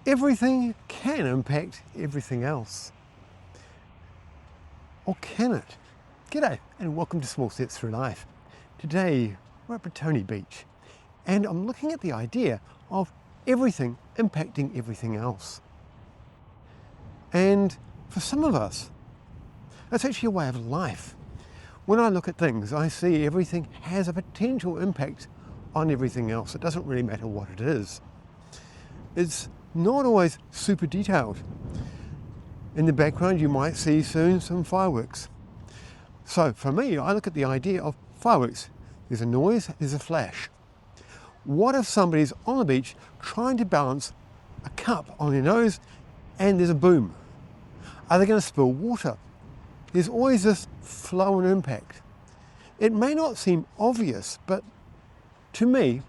everything can impact everything else. Or can it? G'day and welcome to Small Steps Through Life. Today we're at Petone Beach and I'm looking at the idea of everything impacting everything else. And for some of us, that's actually a way of life. When I look at things, I see everything has a potential impact on everything else. It doesn't really matter what it is. It's not always super detailed. In the background, you might see soon some fireworks. So for me, I look at the idea of fireworks. There's a noise, there's a flash. What if somebody's on the beach trying to balance a cup on their nose and there's a boom? Are they going to spill water? There's always this flow and impact. It may not seem obvious, but to me,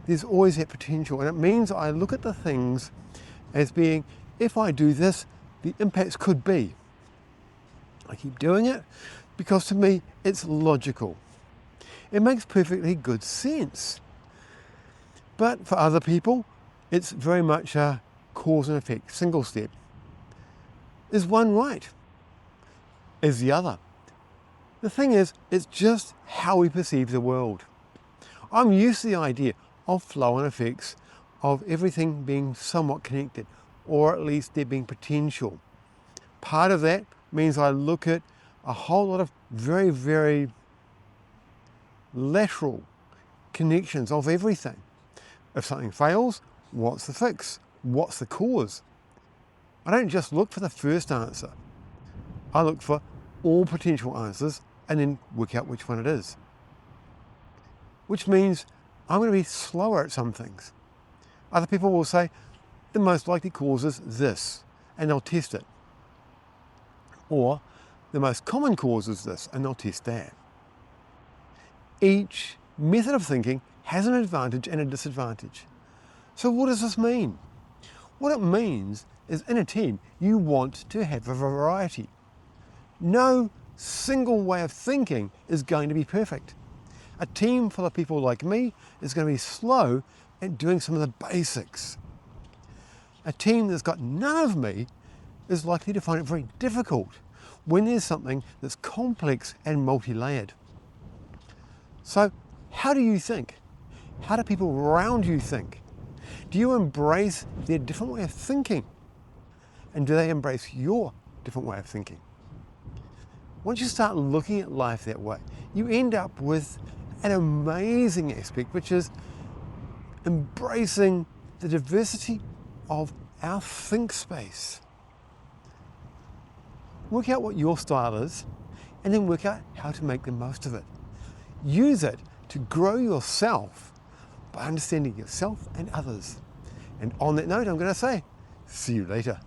there's always that potential. And it means I look at the things as being, if I do this, the impacts could be. I keep doing it because to me, it's logical. It makes perfectly good sense. But for other people, it's very much a cause and effect, single step. Is one right? Is the other? The thing is, it's just how we perceive the world. I'm used to the idea of flow and effects, of everything being somewhat connected, or at least there being potential. Part of that means I look at a whole lot of very, very lateral connections of everything. If something fails, what's the fix? What's the cause? I don't just look for the first answer. I look for all potential answers and then work out which one it is. Which means I'm going to be slower at some things. Other people will say, the most likely cause is this, and they'll test it. Or, the most common cause is this, and they'll test that. Each method of thinking has an advantage and a disadvantage. So what does this mean? What it means is in a team, you want to have a variety. No single way of thinking is going to be perfect. A team full of people like me is going to be slow at doing some of the basics. A team that's got none of me is likely to find it very difficult when there's something that's complex and multi-layered. So how do you think? How do people around you think? Do you embrace their different way of thinking? And do they embrace your different way of thinking? Once you start looking at life that way, you end up with an amazing aspect, which is embracing the diversity of our think space. Work out what your style is, and then work out how to make the most of it. Use it to grow yourself by understanding yourself and others. And on that note, I'm going to say, see you later.